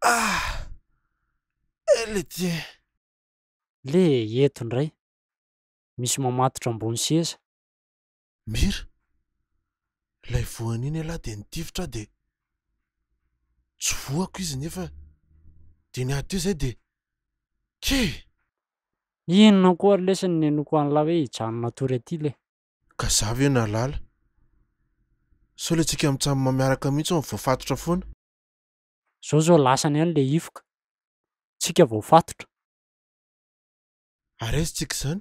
Ah, elety. Le eto ndray. Misy mamatotra ambony seza. Mira. Lay voaniny alahy de nitifitra de tsy voako izy nefa de ny aty zay de ke. Inona koa lesany nenoko an'la hoe hijanona tory aty le. Ka zavy eo nalala. Sao le tsika mitsamo miaraka mihitsy ao voafatotra foana. Zao lasany ihany le ifoka. Tsika voafatotra. Ary tsika izany.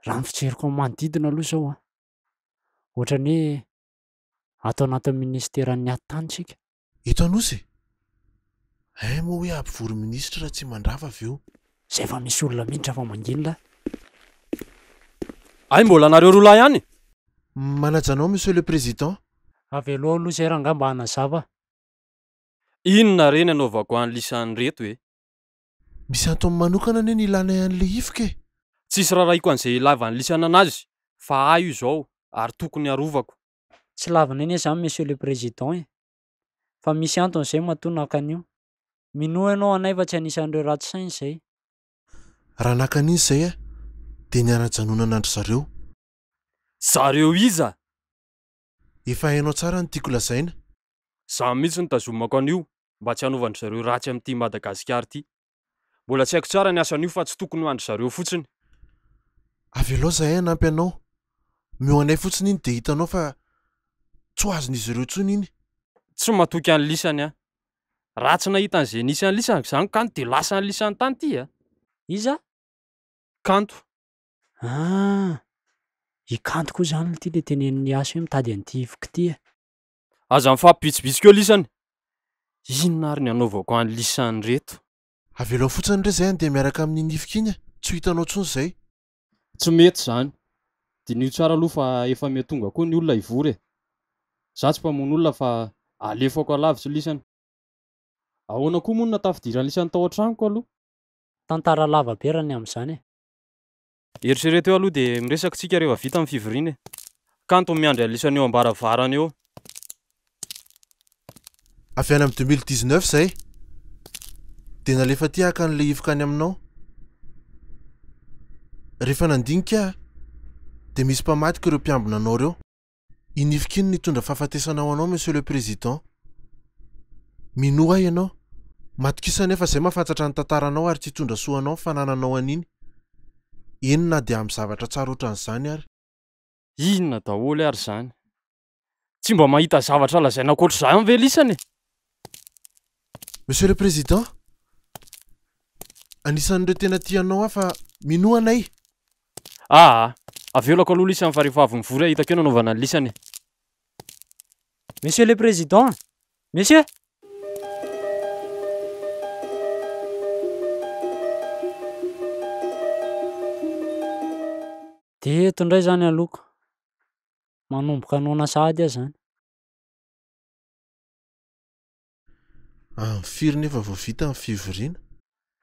Raha ny fijeriko amin'ny manodidina aloha zao a. Ohatrany hoe ato anatin'ny ministeran'ny atany tsika. Eto anosy. Moa hoe ampivory ministra raha tsy mandrava avy eo. Zay efa misy olona miditra fa manginona. Ay mbola nareo roa lahy ihany. Manajanao monsieur le président. Avy aloha aloha zay raha angamba hanazava. Inona reny anaovako an'ny lisan'ny reto e? Misy antony manokana ane nilana an'le ifoka e. Tsisy raraiko an'izay lavan'ny lisana anazy. Fa ayo izao ary tokony arovako. Tsy lavana eny zany monsieur le président e. Fa misy antony zay mahatonga an'io. Minoa ianao anay fa tsy anisan'ireo ratsy saina izay. Raha nakan'izy zay a de niara-janonana andry zareo. Zareo iza? Efa hainao tsara ny tiako lazaina. Za mihitsy nitazomako an'io mba tsy hanaovandry zareo ratsy amin'ity Madagasikara ity. Mbola tsy haiko tsara ny asan'io fa tsy tokony ho andry zareo fotsiny. Avy aloha zahay anampy anao. Mio anay fotsiny iny de hitanao fa tsy ho azon'izy ireo tsony iny. Tsy matoky an'ny lisany a. Ratsy nahita an'izay nisy an'ny lisany zany kanto de lasa ny lisan'ny tany ity a. Iza? Kanto. Ikanto koa zany ity le tenen'ny asa hoe mitady an'ity ifoka ity. Aza mifampibitsibitsika eo lisany. Inona ary ny anaovako an'ny lisan'ny reto? Avy aloha fotsiny ndray zay de miaraka amin'ny ifoka iny. Tsy hitanao tsony zay. Tsy mety zany. Dinio tsara aloha fa efa miatonga koa ny olona ivory e. Za tsy mpamono olona fa alefako alavitsy lisany. Ahoana koa moa no natafidiran'ny lisany tao an-tranoko aloha? Tantara lava be raha ny amin'izany e. Eritrereto eo aloha de miresaka tsika rehefa vita amin'ny fivoriana e. Kanto miandry ny lisany eo ambaravarana eo. Avy any amin'ny 2019 zay. De nalefa ty haka an'le ifoka any aminao. Rehefa nandinika de misy mpamatika ireo mpiambina anao reo. Iny ifoka iny nitondra fahafatesana ho anao monsieur le président. Minoa ianao. Matokisa nefa zay mahafantatra ny tantaranao ary tsy hitondra soanao ny fanananao an'iny. Inona de amin'ny zavatra tsara ohatran'izany ary. Inona daholo ary zany? Tsy mba mahita zavatra lazaina ankoatr'izany ve lisany e? Monsieur le président. Anisan'ireo tena tianao afa minoa anay. Avelako aloha lisany fa rehefa avy mivory hitako eo nanaovana ny lisany. Monsieur le président. Monsieur. De eto ndray zany aloko. Manomboka anona sahady aho zany. Firy nefa vao vita amin'ny fivoriana.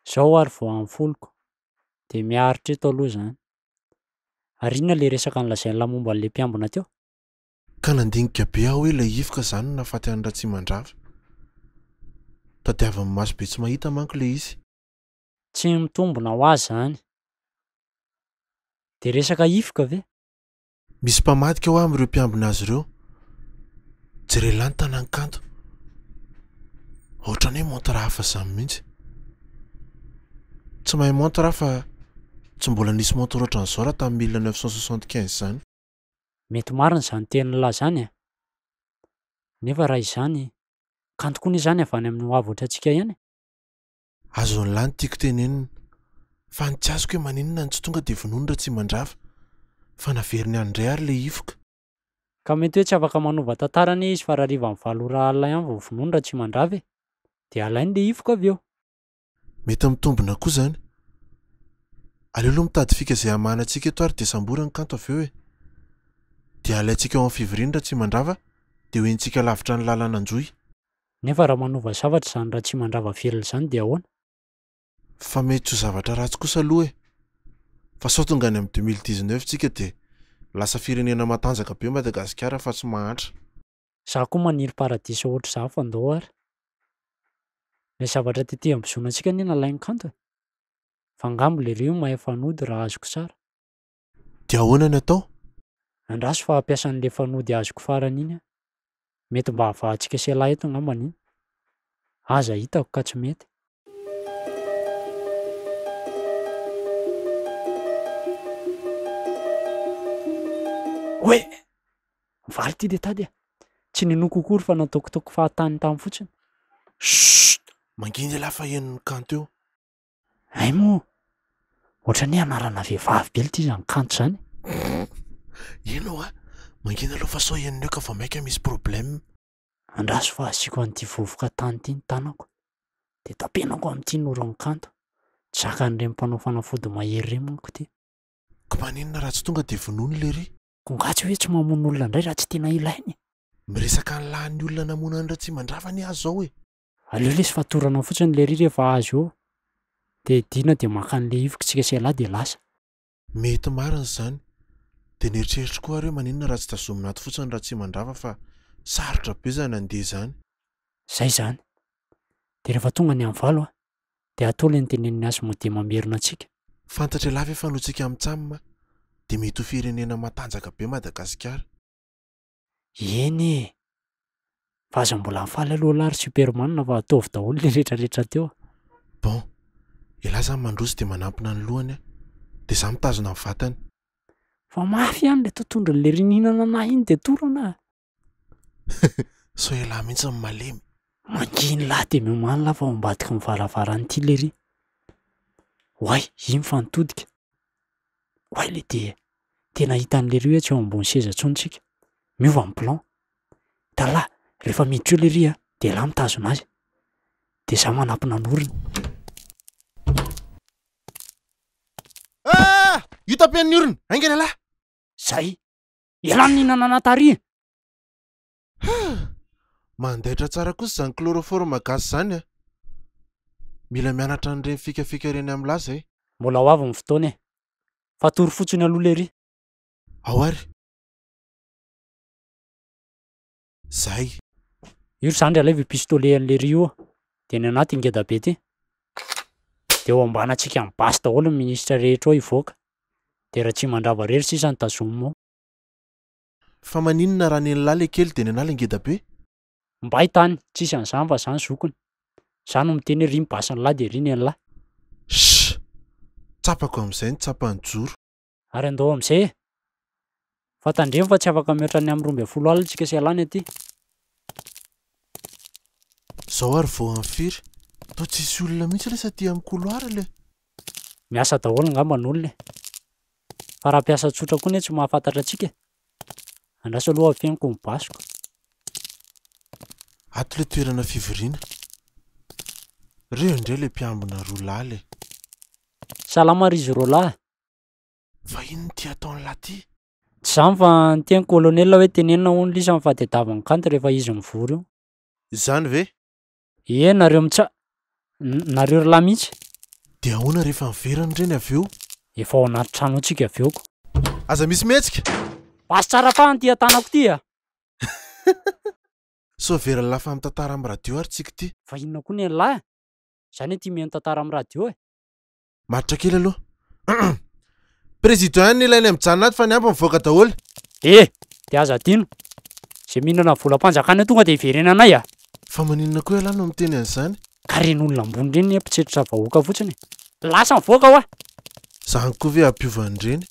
Zao ary vao amin'ny foloko. De miaritra eto aloha zany. Ary inona le resaka nolazain'la momba an'le mpiambina teo? Ka nandinika be aho hoe ilay ifoka zany nahafaty an'ny ratsy mandrava. Tadiavan'ny maso be tsy mahita manko le izy. Tsy mitombona ho azy zany. De resaka ifoka ve? Misy mpamadika ho amin'ireo mpiambina azy ireo. Jerena ny tanàny kanto. Ohatrany hoe montra hafa zany mihitsy. Tsy mahay montra fa tsy mbola nisy montra ohatran'izao raha tamin'ny 1975 zany. Mety marina zany tenin'la zany a. Nefa raha izany, kanto koa izany avy any amin'ny hoavotra antsika ihany. Azon'lahy ny tiako tenenina. Fa ny tsy azoko hoe maninona ny tsy tonga de vonoiny raha tsy mandrava. Fa naveriny andray ary le ifoka. Ka mety hoe tsy afaka manova tantarany izy fa raha riva amin'ny valora alina ihany vao vonoiny raha tsy mandrava e. De alainy le ifoka avy eo. Mety mitombina koa zany. Aleo aloha mitady fika izay hamanantsika eto ary de samborany kanto avy eo e. De alaintsika ao amin'ny fivoriana raha tsy mandrava de hoentsika lavitra ny lalana anjoy. Nefa raha manova zavatra zany raha tsy mandrava velona zany de ahoana? Fa mety ho zavatra ratsy kosa aloha e. Fa sao tonga any amin'ny 2019 tsika de lasa firenena matanjaka be Madagasikara fa tsy mahatra. Za koa maniry paradisa ohatr' za fa andao ary. Ilay zavatra tety ambozona antsika ny nalainy kanto. Fa ngambo le rio mahay fanody raha azoko tsara. Dia ahoana ny atao? Andraso fa ampiasan'le fanody azoko farany iny. Mety mba havahantsika selahy eto ngambany iny. Aza hitako ka tsy mety. Hoe! Valy ty de tady. Tsy ninoko kory fa natokotoko fahatany tamy fotsiny. Chut! Manginy lahy fa henon'ny kanto eo. Ay mo. Ohatran'ny anarana vehivavy be ty zany kanto zany. Ino a? Manginy aloha fa sao henoneo ka fa maika misy problème. Andraso fa asiako an'ity vovoka tany ty ny tanako. De tapenako amin'ity noron'ny kanto. Zaka an'ireny mpanao fanafody mahery reny manko ty. Ka maninona raha tsy tonga de vonoiny le ry? Kongatsy hoe tsy mamono olona indray raha tsy tena ilainy. Miresaka ny lahan'ny olona namona ny raha tsy mandravany azy zao e. Aleo lesy fatorana fotsiny le ry rehefa azo eo. De dina de maka an'le ifoka tsika selahy de lasa. Mety marina zany. De nieritreritry koa ary hoe maninona raha tsy tazomina ato fotsiny raha tsy mandrava fa sarotra be zany andeha zany. Zay zany. De rehefa tonga ny am'valo de atao le niteneniny azy mo de mamerina antsika. Fantatra lava efa notsika amintsamima de mety ho firenena matanjaka be Madagasikara. Eny e. Fa aza mbola mifaly aloha lary Superman fa ataovy daholo le rehetrarehetra teo. Bon, ilahy zany mandroso de manampina ny lohany de za mitazona ny vatany. Fa mafy ihany le totondro le rininana anahy iny de torana. So ilahy mihitsy ny malemy. Manginy lahy de memany lahy fa ambadika mivaravarany ty le ry. Hoay, iny fantodika. Hoay le de tena hitan'le ry hoe tsy eo ambony seza tsontsika. Miova ny plan. Tala, rehefa miditra eo le ry de lahy mitazona azy. De za manampina norina. Ah! Io tapen'ny orina, aingana lahy. Zay. Elany ninana natary. Mandaitra tsara kosa zany chloroforme gasy zany a. Mila mianatra an'ireny fikafika ireny amin'ny lahy zay. Mbola ho avy ny fotoana e. Fatory fotsiny aloha le ry. Ao ary. Zay. Io zany alevy pistolet an'le ry io. De ny anaty ngeda be ty. De eo ambanantsika amin'ny basy daholo ny minisitra rehetra ao ivoaka. De raha tsy mandrava rery sisa ny tazomo. Fa maninona raha ny lahy le kely de ny anahy le ngeda be? Mba hitany, tsisy an'izany fa zany zokony. Zany no miteny hoe ry ny basy ny lahy de ry ny lahy. Shh! Tsapako amin'izay ny tsapany joro. Ary andao amin'izay. Fa tandremo fa tsy afaka mihoatra ny amin'ny 12 alina tsika sy alany aty. Zao ary vao amfiry. Tao tsisy olona mihitsy le saty amin'ny couloir le. Miasa daholo ngamba ny olona. Fa raha piasa tsotra koa ne tsy mahafantatra antsika. Andraso aloha afianako ny basiko. Ato le toerana fivoriana. Reo indray le mpiambina roa lahy le. Salama ry izy roa lahy. Fa ino ty ataony lahy ty? Tsy zany fa ny teny kolonela hoe tenenina hono lisa amin'ny fahatediavan'ny kanto rehefa izy mivory io. Zany ve? Ie, nareo nareo lahy mihitsy. De ahoana rehefa miverana ireny avy eo? Efa ao anaty trano antsika avy eoko. Aza misy metsika? Basy tsara fa ny tia tanako ty a. So vera lafa mitantara amin'ny radio ary tsika ty. Fa inona koa ny lahy? Zany ty mihaino tantara amin'ny radio e. Maritra kely aloha. Président ny ilainy mijanona ato fa ny ampy mivoaka daholo. De aza tino. Zay mihinana volam-panjakana tonga de iverena anay a. Fa maninona koa ilahy no miteny an'izany? Ka ren'olona ambony reny mpitsetritra vahoaka fotsiny. Lasa mivoaka ho a. Zany koa ve ampiovan'ireny?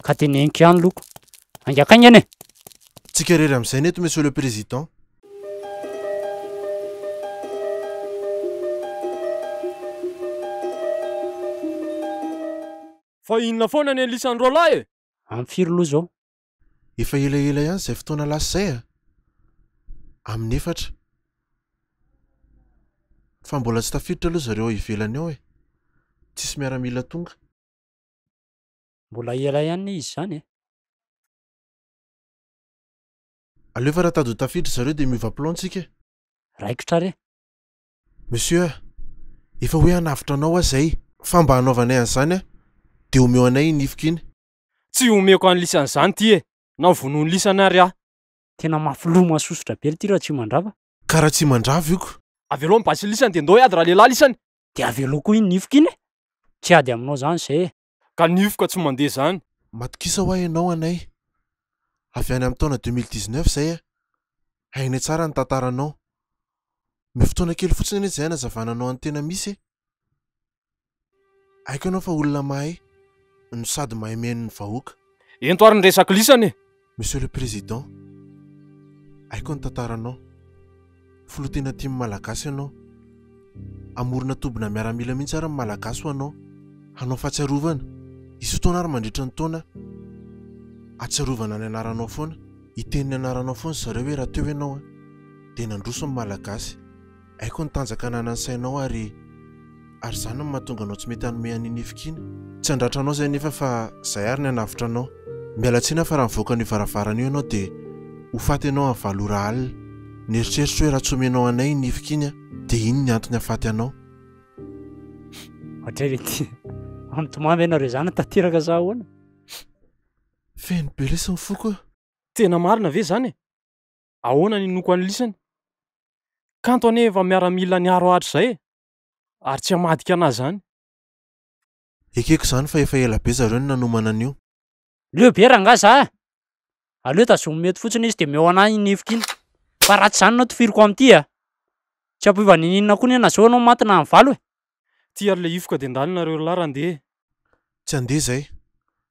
Ka teneniko ihany loko. Angakainy ane. Tsika rery amin'izay neto monsieur le président. Fa inona foana ny elisan'ny roa lahy e? Amfiry loha zao. Efa elaela ihany izay fotoana lasa zay a. Amin'ny 4. Fa mbola tsy tafiditra aloha zareo ivelany ao e. Tsisy miaramila tonga. Mbola ela ihany izy zany e. Aleo fa raha tady ho tafiditra zareo de miova plan tsika. Raikitra re. Monsieur, efa hoe hanavitra anao a zay. Fa mba hanaovanay an'izany a. De omeo anay ny ifoka iny. Tsy omeko an'ny lisan'izany ty e. Na vonoa ny lisana ary aho. Tena mafiloma sosotra be ty raha tsy mandrava. Ka raha tsy mandrava io ko. avelo amin'ny basy lisany de ndao ady raha lehilahy lisany. De avelo koa iny nifoka iny tsy ady aminao zany zay. Ka nifoka tsy mandeha zany. Matokisa ho ianao anay. Avy any amin'ny taona 2019 zay hainay tsara ny tantaranao. Me fotoana kely fotsiny ane zay nazavananao any tena misy. Haiko anao fa olona mahay no sady mahay meno ny vahoaka. Ento ary ny resaka lisany. Monsieur le Président, haiko ny tantaranao. Filotena tia malagasy ianao. Amorona tobina miaramila mihitsy ary malagasy ho anao. Hanao fahatsiarovana. Isy fotoana ary mandritra ny taona. Atsiarovana ny anaranao foana. Iteniny anaranao foana zareo hoe raha teo ianao dia nandroso ny malagasy. Haiko ny tanjaka ananany sainao ary zany no mahatonga anao tsy mety hanome an'iny nifikiny. Tsy andratranao zay nefa fa zay ary ny anavitra anao. Miala tsina fa raha mivoaka ny varavarana io ianao dia ho faty ianao amin'ny valora alina. Nieritreritry hoe raha tsy omenao anay nifikiny dia iny ny antony hafaty anao. Ohatra rety amtomamy ianareo zany tanteraka za ahoana. Feno be lesy mifoko. Tena marina ve zany? Ahoana ny noko any lisany? Kanto anefa miaramila ny aro ahatra zay ary tsy hamadika anazy zany. Ekeko zany fa efa ela be zareo no nanomana an'io. Leo be ranga za. Aleo tazomy mety fotsiny izy de meo anahy nifoka iny. Fa ratsy zany no tofiriko amty Tsy ampiva ninina koa nena zao anao matina amin'ny valo. Ty ary le ifoka de ndalinareo lahy raha andeha. Tsy andeha zay.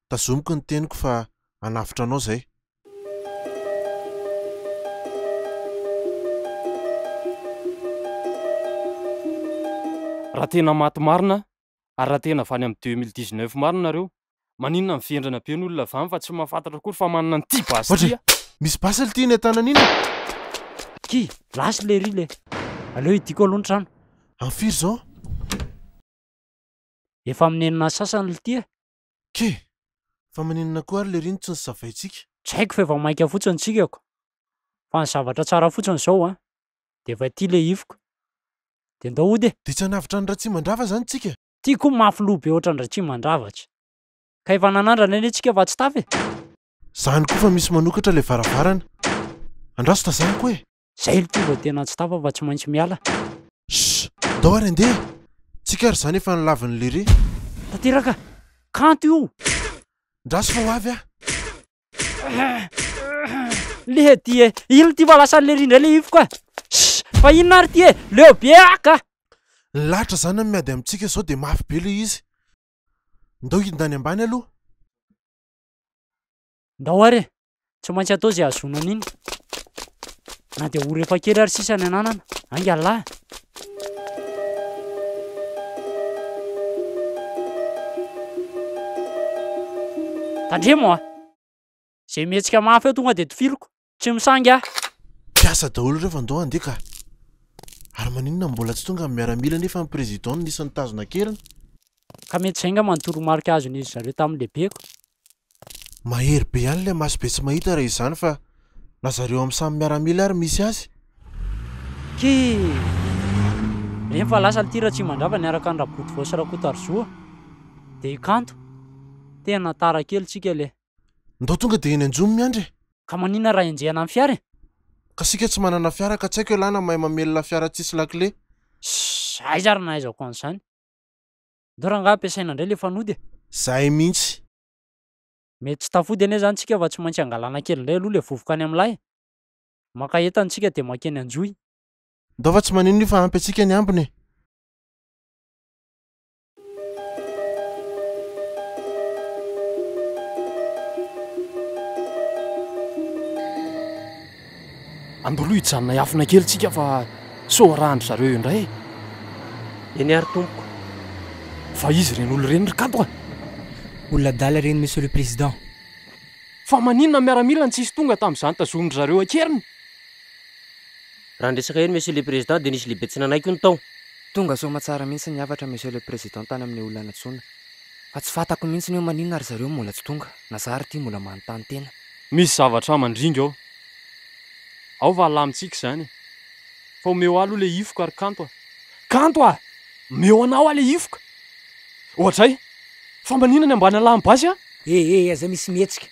Tazomiko ny teniko fa anavitra anao zay. Raha tena maty marina ary raha tena avany amin'ny 2019 marina nareo, maninona mivendrana be ny olona vany fa tsy mahafantatra kory fa manana ny ty basy. Misy basy ty ny tanan'ina. Ki, lasy le ry le. Aleo idiko aloha ny trano. Amfiry zao? Efa aminenina sasany ty. Ke, fa maninona koa ary le rino tsy nisavaitsika. Tsy haiko fa efa maika fotsiny tsikako. Fa ny zavatra tsara fotsiny zao de efa ty le ifoka. De ndao ody. De tsy hanavitra ny raha tsy mandrava zany tsika. Ty koa mafy loha be ohatran'ny raha tsy mandravatra. Ka efa nanandrana ane tsika fa tsy tafy. Zany koa fa misy manokatra le varavarana. Andraso ta zany koa Zay ty vao tena tsy tafa fa tsy maintsy miala. Ndao ary andeha. Tsika ary zany efa nilaviny le re. Tanteraka, kanto io. Ndraso fa ho avy Le ty ino ty fa lasan'le rindra le ifoka. Fa inona ary ty leo be aka. Latra zany miady amintsika zao de mafy be le izy. Ndao hindany ambany aloha. Ndao ary tsy maintsy atao zay azonana iny. Na de ho rehefa kely ary sisa ny ananana. Angalahy. Tandremo zay mihetsika mafy eo tonga de tofiriko. Tsy misangy Piasa daholo rehefa andao andeha ka. Ary maninona mbola tsy tonga miaramila nefa ny président nisy nitazona keriny. Ka mety zay nga manontoro marika azo nizy zareo tamin'ny lehibeko. Mahery be ihany le maso be tsy mahita raha izany fa na zareo amin'ny samy miaramila ary misy azy. Ki rehefa lasa tira tsy mandrava niaraka ny raboty vao sy rakotarozoa. De ikanto tena tara kely tsika le. Ndao tonga de eny anjomy miandry. Ka manina raha enjehana amin'ny fiara. Ka sika tsy manana fiara ka tsy haiko lana mahay mamelona fiara tsisy lakle. Ay zary nahaizako an'izany. Ndao raha nga ampiasaina indray le fanody. Zahay mihitsy. Mety tsy tafody ane zany tsika fa tsy maintsy angalana kely indray aloha le vovoka any amin'lay. Maka entantsika de makeny anjoy. Ndao fa tsy manino fa ampy antsika ny ambiny. Andolo hijanona iafina kely tsika fa soarandro zareo indray. Eny ary tompoko. Fa izy reny olo reny kanto Olona dala reny monsieur le président. Fa maninona miaramila ny tsisy tonga tamin'izany tazomindry zareo akeriny. Raha ndresaka eny monsieur le président de nisy lehibe tsy nanaiko ny tao. Tonga soa matsara mihitsy niavatra monsieur le président tany amin'ny olona natsoina. Fa tsy fantako mihitsy ny hoe maninona ary zareo mbola tsy tonga. Na zary ty mbola manontany tena. Misy zavatra mandringa ao. Ao va lamintsika zany. Fa omeo aloha le ifoka ary kanto Kanto meo anao le ifoka. Ohatray. Fa maninona ny ambany alamy basy aza misy mihetsika.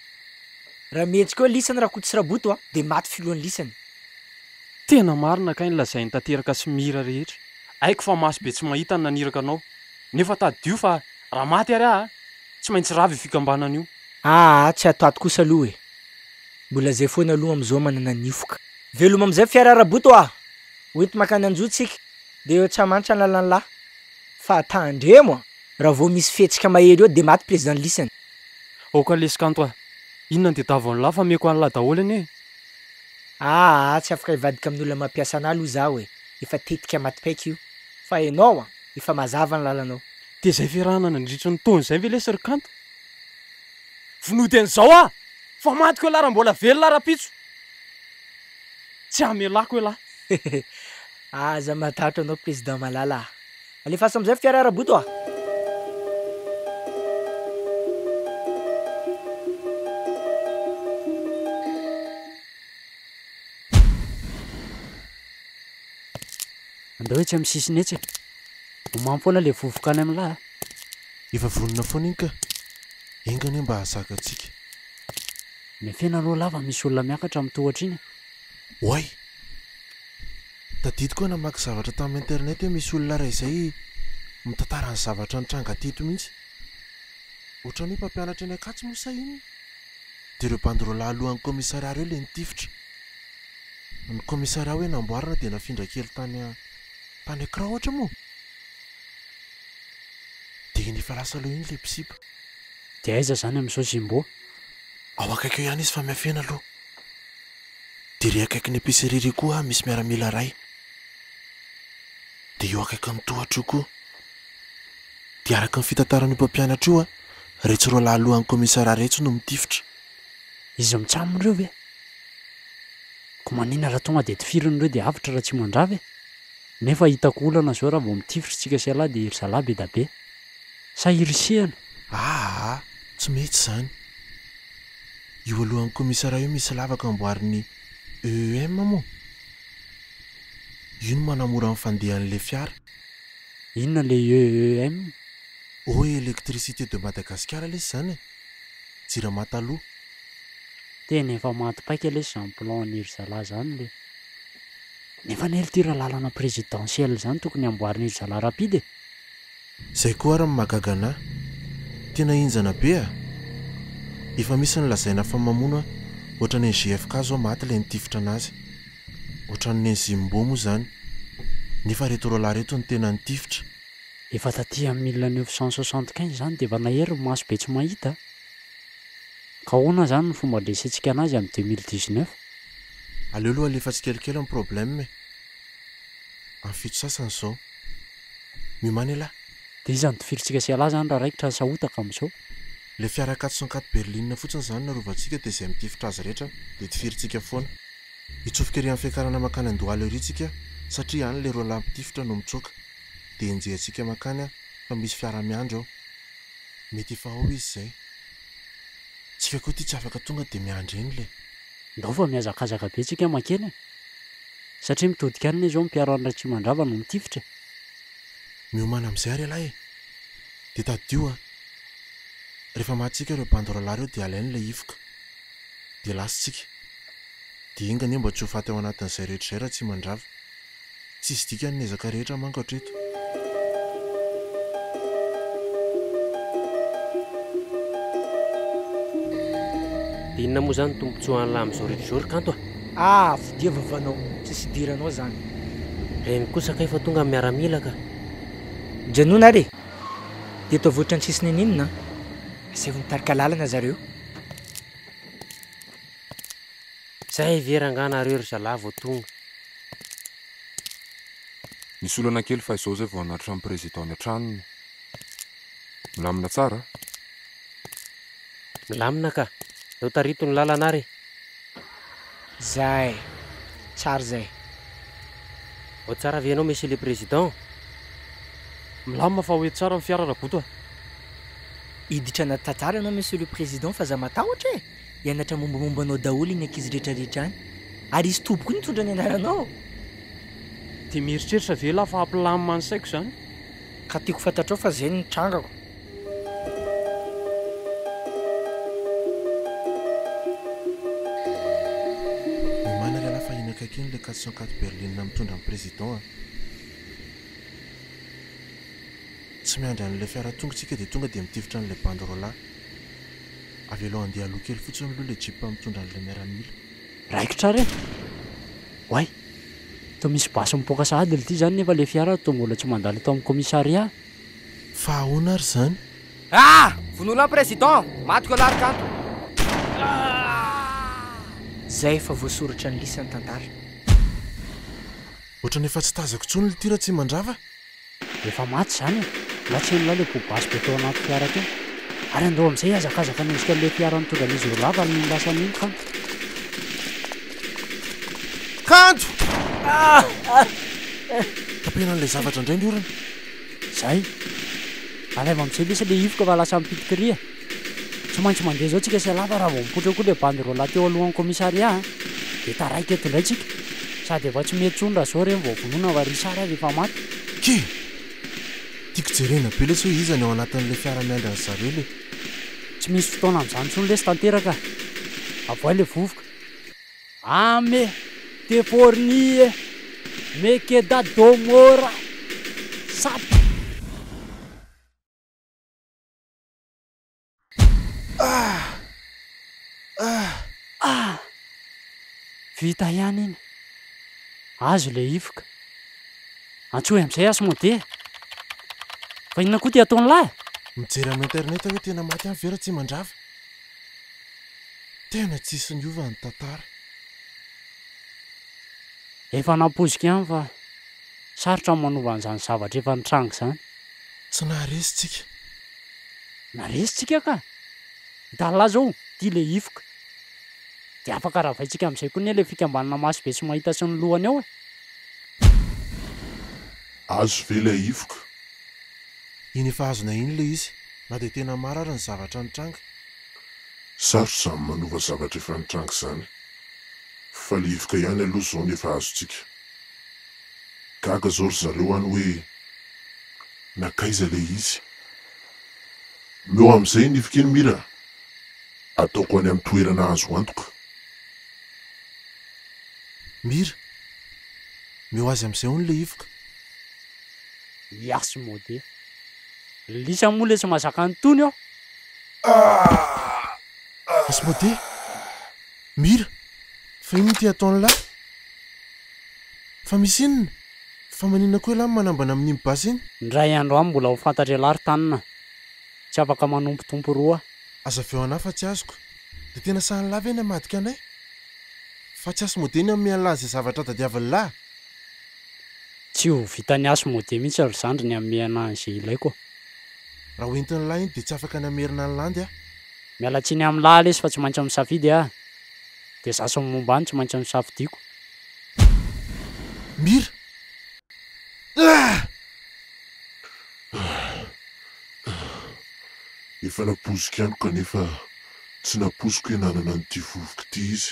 Raha mihetsika hoe lisany raha koty sy raboto de maty filohan'ny lisany. tena marina ka nylazainy Tanteraka sy Mira rehetra. Aiko fa maso be tsy mahita ny naniraka anao. Nefa tadio fa raha maty ary a tsy maintsy ravy fikambanana io. Tsy atato kosa aloha e. Mbola zay foana aloha am'izao manana nifoka. Veloma am'izay fiara araboto hoenty makany anjotsika de eo tsy amanitra ny lalan'lahy. Fa tandremo raha vao misy fetsika mahery eo de maty président lisany. Oka lesy-kanto inona de davon'ny lahy fa meko an'la daholo anie. Tsy afaka ivadika amin'olona mampiasa anahy aloha zaho e. Efa tetika maty-paika io. Fa ianao efa mazava ny lalanao. De zay fiarahana nandritra ny taona zay ve lesy ry-kanto? Vonody an'izao fa maty koe lahy raha mbola velona rapitso. Tsy amelako e lahy. Aza matatra anao président malala. Alefasa am'izay fiara araboto Andao hoe tsy am'sisiny etsy. Momamy foana le vovokany amin'lahy. Efa vonona foana iny ka. Engany mba hazaka antsika. Miafina aloha lava misy olona miakatra am'tohatra iny. Oay. Tadidiko namaky zavatra tamin'ny internet hoe misy olona ray izay mitantara ny zavatra nitranga teto mihitsy. Ohatran'ny hoe mpampianatra any Akatsy mosa iny. De ireo bandrola alohan'ny komisaria ireo le nitifitra. Ny komisaria hoe namboarina dia nafindra kely tany Accra ohatra moa. Dia ny efa lasa aloha iny le pisipa. De aiza zany amin'izao Zimbo? Ao akaiky eo ihany izy fa miafina aloha. De ry akaiky ny épicerie koa misy miaramila ray. De eo akaiky ny tohatra io koa. De araka ny fitantaran'io mpampianatra io rehetra roa lahy alohan'ny komisaria rehetra no mitifitra. Izy mitsamon'ireo ve? Ko manina raha tonga de tifirin'ireo de avitra raha tsy mandravy. Nefa hitako olana zao raha vao mitifitra tsika sy alahy de iry zalahy be da be. Sa irisehana? Tsy mety zany. Io alohan'ny komisaria io misy lavaka amboarin'ny EEM moa. Io no manamora amin'ny fandehan'le fiara. Inona le EEM? Électricité de Madagascar lesy zany e. Jirama taloha. Tena efa maty-paika lesy zany plan an'iry zalahy zany le. Nefa nely tira lalana présidentielle zany tokony amboarin'iry zalahy rapide. Zay koa ary mahagaga anahy. Tena injana be Efa misy ny lazaina fa mamono ohatran'ny ny GFK zao maty le nitifitra anazy. Ohatran'ny ny Zimbo moa zany. Nefa reto roa lahy reto ny tena nitifitra. Efa taty amin'ny 1975 zany de efa nahery maso be tsy mahita. Ka hoana zany ny fomba lesentsika anazy amin'ny 2019. Aleo aloha alefa tsikelikely amin'ny problème. Amin'ny fito sasany zao. Mimany lahy. De iza nitifiritsika sy alahy zany raha raikitra sahotaka amin'izao. Le fiara 404 Berlin fotsiny zany narovantsika de izay mitifitra azy rehetra de tifiritsika foana. Itsofoka ery amin'ny fiakarana makany Andohalo ery tsika satria any le roa lahy mitifitra no mitsoka. De enjehantsika makany fa misy fiara miandro ao. Mety efa ao izy zay. Tsika koa ty tsy afaka tonga de miandry eny le. Ndao fa miazakazaka be tsika makeny. Satria mitodika any zao mpiaro tsy mandrava no mitifitra. Miomana amin'izay ary lahy. De tadio rehefa matsika ireo bandrola ireo de alainy le ifoka. De lasitsika. De ingany mba tsy ho faty ao anatin'izay rehetra izay raha tsy mandrava. Tsisy dikany ny ezaka rehetra manko hatreto. De inona moa zany tombontsoan'lahy amin'izao rehetra kanto Fodia vavanao, tsisy diranao zany. Reny kosa kay fa tonga miaramila ka. Janona re. De atao voatra ny sisiny ninona. Asay mitarika lalana zareo. Zay verangana ry zalahy vao tonga. Nisy olana kely fa izao zay vao anatitra amin'ny président ny an-tranony. Milamina tsara? Milamina ka. Dao tarito ny lalana re. Zay. Tsara zay. Ao tsara venao monsieur le président. Milamina fa hoe tsara ny fiara raboto Iditra anaty tantara anao monsieur le président fa za matahotra e. Hianatra mombamomba anao daholo iny ankizy rehetrarehetra any. Ary izy tompoko iny mitondra ny anaranao. De mieritreritra ve laha fa ampilamina ny saiko zany. Ka tiako fantatrao fa zay ny trangako. Mimana lahy fa akaiky iny le 404 Berlin mitondra ny président. Tsy miandry an'ilay fiara tongotsika dia tonga dia mitifitra an'ilay banderola. Avy aloha andeha aloha kely fotsiny aloha ilay jeep mitondra an'ilay miaramila. Raikitra re. Way. Tao misy basy mipoaka sahady ity zany nefa ilay fiara tao mbola tsy mandalo tao amin'ny commissariat. Fa ahoana ary zany? Vonola président, maty ko lary kanto. Zay efa voasoratra ny lisan'ny tantara. Ohatrany efa tsy tazako tsony ny tira tsy mandrava. Efa maty zany. Latseny le pobasy be tao anaty fiara teo. Ary andao amin'izay azakazaka nisika le fiara mitondra an'izy roa lava ny lasa an'iny kanto. Kanto! Tapena an'ilay zavatra indray ny orana. Zay. Alaiva amin'izay lesa le ifoka fa lasa mipitikiria. Tsy maintsy mandeha zao tsika lava raha vao mipoitra koa le banderola teo alohan'ny commissariat. Dia taraiky eto indray tsika. Sady efa tsy mety tsony raha zao reny vao vonoina va risara rehefa maty. Ke! Tiako jerena be lesy hoe izany ao anatin'ilay fiara miandra ny zareo le. Tsy misy fotoana amin'izany tsony lesy tanteraka. Avoa le vovoka. Ame te fornie me che da domora sapy. Vita ihany iny. Azo le ifoka. Antsoe amin'izay asomode. Fa inona koa ty ataony lahy? Mijery amin'ny internet hoe tena maty amin'ny vera tsy mandrava. Tena tsisy niova ny tantara. Efa napozika ihany fa sarotra ny manova an'izany zavatra efa nitrango izany. Tsy naharesitsika. Naresitsika ka? Dalà zao tia le ifoka. Dia afaka ravaitsika amin'izay koa ny le fikambanana maso be sy mahita sy ny lohany ao. Azo ve ilay ifoka? Iny efa azona iny le izy. Na dia tena maro ary ny zavatra nitranga. Sarotra izany manova zavatra efa nitranga izany. Fa le ifoka ihany aloha zao ny efa azontsika. Gaga zao ry zareo any hoe nakaiza le izy. Meo amin'izay ny ifoka iny Mira. Ataoko any amin'ny toerana azo antoka. Mira, meo azy amin'izay hono le ifoka. Yasy mode. Lisa moa le tsy mahazaka antony ao. Asmode, Mira, fa iny ty ataony lahy. Fa misy inona? Fa maninona koa lahy manambana amin'iny basy iny? Ndray andro any mbola ho fantatra lary tanina. Tsy afaka manompotompo roa. Aza veo anahy fa tsy azoko. Dia tena sahan'ny lava eny amadika anay. Fa tsy asmode iny amin'ny lahy izay zavatra tadiavin'ny lahy. Tsy ho vitany asmode mihitsy ry zandriny amin'ny an'izay ilaiko. Raha hoentin'ny lahy iny dia tsy afaka namerina ny landy aho. Miala tsiny amin'ny lahy lesy fa tsy maintsy misafidy aho. Dia zaso momba any tsy maintsy misafidiko. Mira! Efa napozika ihany kanefa tsy napoziko hihinanana n'ity vovoka ity izy.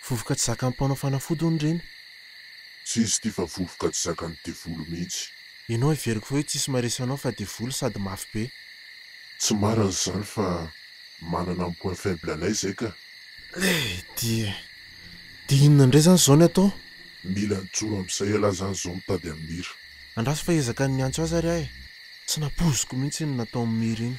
Vovoka tsy zaka mpanao fanafody hono ireny. Tsy izy ity fa vovoka tsy zaka ny devolo mihitsy. Ianao everiko hoe tsisy maresanao fa devolo sady mafy be. Tsy marina izany fa manana ny point faible anay izay ka. Dia inona indray zany zao ny atao? Mila nitsoro amin'izay aloha zany zao mitady amin'ny Mira. Andraso fa ezaka ny antso azy ary ahy. Tsy napoziko mihitsy ny natao amin'ny Mira iny.